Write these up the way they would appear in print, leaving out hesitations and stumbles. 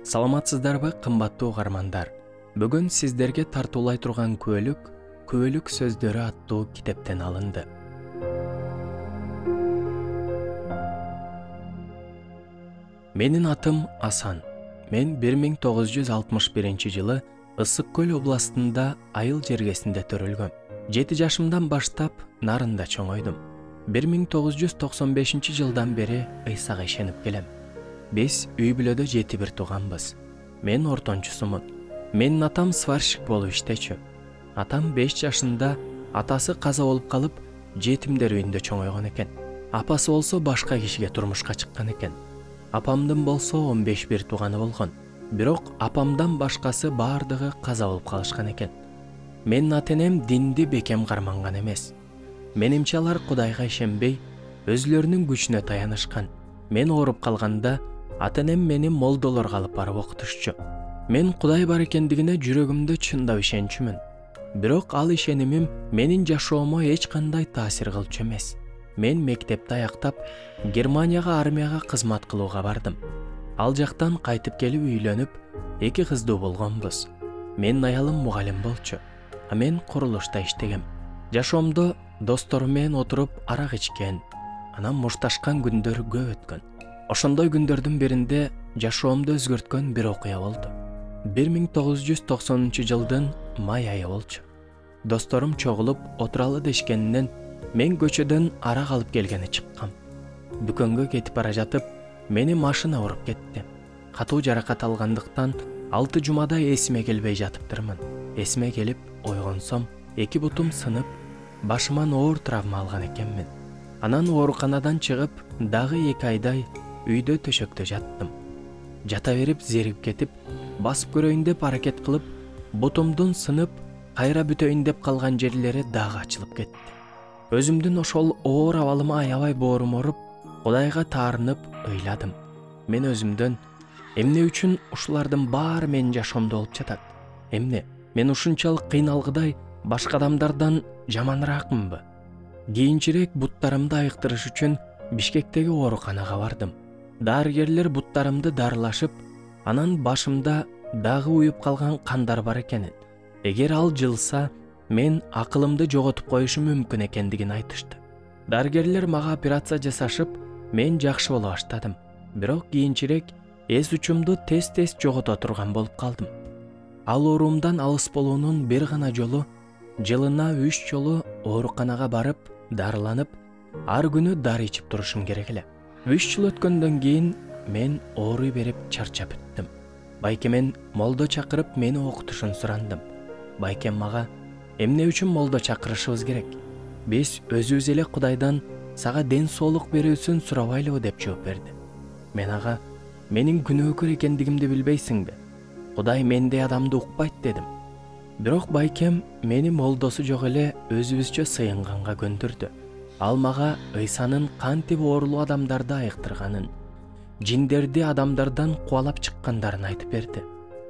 Саламатсыздарбы, кымбаттуу угармандар. Бүгүн сиздерге тартуулай турган күбөлүк сөздөрү аттуу китептен алынды. Менин атым Асан. Мен 1961-жылы Ысык көл областында Айыл жергесинде төрөлгөм. 7 жашымдан баштап Нарында чоңойдум. 1995-жылдан бери Ыйсага ишенип келем. Биз үй бүлөдө 7 тууганбыз. Мен ортончусумун. Менин атам сварщик болуп иштечү. Атам 5 жашында атасы каза болуп калып, жетимдер үйүндө чоңойгон экен. Апасы болсо башка кишиге турмушка чыккан экен. Апамдын болсо 15 тууганы болгон. Бирок апамдан башкасы баардыгы каза болуп калышкан экен. Менин ата-энем динди бекем карманган эмес. Менимче алар Кудайга ишенбей, өзүлөрүнүн күчүнө таянышкан. Мен ооруп калганда ата-энем мени молдолорго алып барып окутушчу. Мен Кудай бар экендигине жүрөгүмдө чындап ишенчүмүн. Бирок ал ишенимим менин жашоомо эч кандай таасир кылчу эмес. Мен мектепти аяктап, Германияга армияга кызмат кылууга бардым. Ал жактан кайтып келип үйлөнүп, 2 кыздуу болгонбуз. Менин аялым мугалим болчу, а мен курулушта иштегем. Жашоомдо досторум менен отуруп арак ичкен, анан мушташкан күндөр көп өткөн. Ошондой күндөрдүн биринде жашоомду өзгөрткөн бир окуя болду. 1990-жылдын май айы болчу. Досторум чогулуп отуралы дешкенинен мен көчөдөн арак алып келгени чыккам. Дүкөнгө кетип бара жатып, мени машина уруп кетти. Катуу жаракат алгандыктан 6 жумада эсиме келбей жатыптырмын. Эсиме келип ойгонсом, 2 бутум сынып, башыман оор травма алган экенмин. Анан ооруканадан чыгып, дагы 2 айдай үйдө төшөктө жаттым. Жата берип зерип кетип, басып көрөйүн деп аракет кылып, бутумдун сынып, кайра бүтөйүн деп калган жерлери дагы ачылып кетти. Өзүмдүн ошол оор абалыма аябай боорум оруп, Кудайга таарынып ыйладым. Мен өзүмдөн эмне үчүн ушулардын баары менин жашоомдо болуп жатат? Эмне? Мен ушунчалык кыйналгыдай башка адамдардан жаманраакмынбы? Кийинчерээк буттарымды айыктырыш үчүн Бишкектеги ооруканага бардым. Дарыгерлер буттарымды дарылашып, анан башымда дагы уюп калган кандар бар экенин, эгер ал жылса, мен акылымды жоготуп коюшум мүмкүн экендигин айтышты. Дарыгерлер мага операция жасашып, мен жакшы боло баштадым. Бирок кийинчерээк эс учумду тез жогото турган болуп калдым. Ал оорумдан алыс болуунун бир гана жолу жылына 3 жолу ооруканага барып, дарыланып, ар күнү дары ичип турушум керек эле. 3 жыл өткөндөн кийин мен ооруй берип чарчап бүттүм. Байкемен молдо чакырып мени окутушун сурандым. Байкем мага эмне үчүн молдо чакырышыбыз керек? Биз өзүбүз эле Кудайдан сага ден соолук берүүсүн сурабайлыбы деп жооп берди. Мен ага, менин күнөөкөр экендигимди билбейсиңби? Кудай мендей адамды укпайт дедим. Бирок байкем мени молдосу жок эле өзүбүзчө сыйынганга көндүрдү. Ал мага Ыйсанын кантип оорулуу адамдарды айыктырганын, жиндерди адамдардан кубалап чыккандарын айтып берди.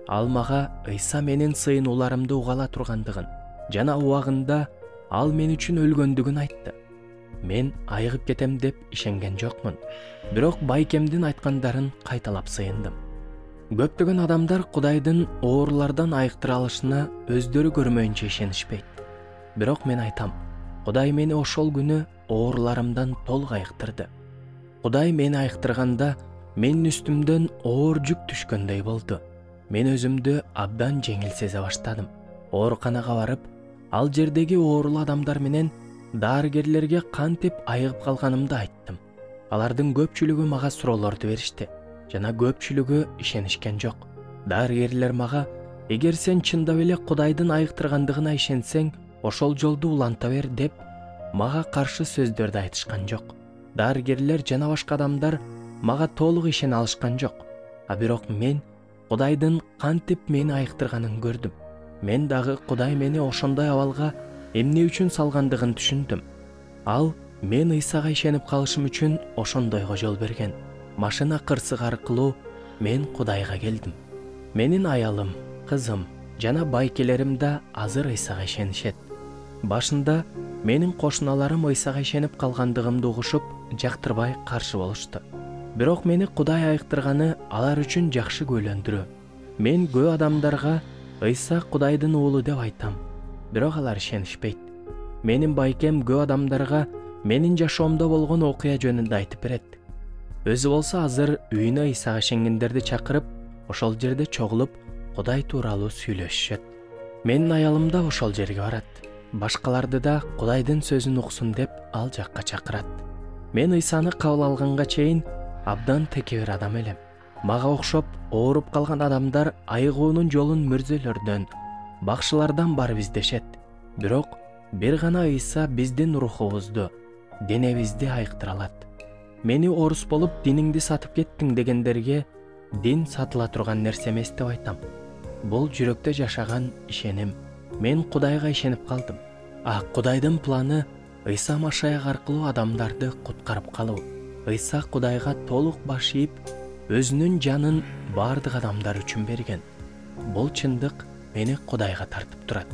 Ал мага Ыйса менин сыйынууларымды угала тургандыгын жана убагында ал мен үчүн өлгөндүгүн айтты. Мен айыгып кетем деп ишенген жокмун. Бирок байкемдин айткандарын кайталап сыйындым. Көптөгөн адамдар Кудайдын оорулардан айыктыра алышына өздөрү көрмөйүнчө ишенишпейт. Бирок мен айтам, Кудай мени ошол күнү ооруларымдан толук айыктырды. Кудай мени айыктырганда менин үстүмдөн оор жүк түшкөндөй болду. Мен өзүмдү абдан жеңил сезе баштадым. Ооруканага барып, ал жердеги оорулуу адамдар менен дарыгерлерге кантип айыгып калганымды айттым. Алардын көпчүлүгү мага суроолорду беришти, жана көпчүлүгү ишенишкен жок. Дарыгерлер мага, эгер сен чындап эле Кудайдын айыктыргандыгына ишенсең, ошол жолду уланта бер деп мага каршы сөздөрдү айтышкан жок. Дарыгерлер жана башка адамдар мага толук ишене алышкан жок. А бирок мен Кудайдын кантип мени айыктырганын көрдүм. Мен дагы Кудай мени ошондой абалга эмне үчүн салгандыгын түшүндүм. Ал мен Ыйсага ишенип калышым үчүн ошондойго жол берген. Машина кырсыгы аркылуу мен Кудайга келдим. Менин аялым, кызым жана байкелерим да азыр Ыйсага ишенишет. Башында менин кошуналарым Ыйсага ишенип калгандыгымды угушуп, жактырбай каршы болушту. Бирок мени Кудай айыктырганы алар үчүн жакшы көйлөндүрүү. Мен көп адамдарга Ыйса Кудайдын уулу деп айтам, бирок алар ишенишпейт. Менин байкем көп адамдарга менин жашоомдо болгон окуя жөнүндө айтып берет. Өзү болсо азыр үйүнө Ыйсага ишенгендерди чакырып, ошол жерде чогулуп Кудай тууралуу сүйлөшүшөт. Менин аялым да ошол жерге барат. Башкаларды да Кудайдын сөзүн уксун деп ал жакка чакырат. Мен Ыйсаны кабыл алганга чейин абдан текебер адам элем. Мага окшоп ооруп калган адамдар айыгуунун жолун мүрзөлөрдөн, бакшылардан барып издешет. Бирок бир гана Ыйса биздин рухубузду, денебизди айыктыра алат. Мени орус болуп диниңди сатып кеттиң дегендерге дин сатыла турган нерсе эмес деп айтам. Бул жүрөктө жашаган ишеним. Мен Кудайга ишенип калдым. Кудайдын планы Ыйса Машаяк аркылуу адамдарды куткарып калуу. Ыйса Кудайга толук баш ийип, өзүнүн жанын бардык адамдар үчүн берген. Бул чындык мени Кудайга тартып турат.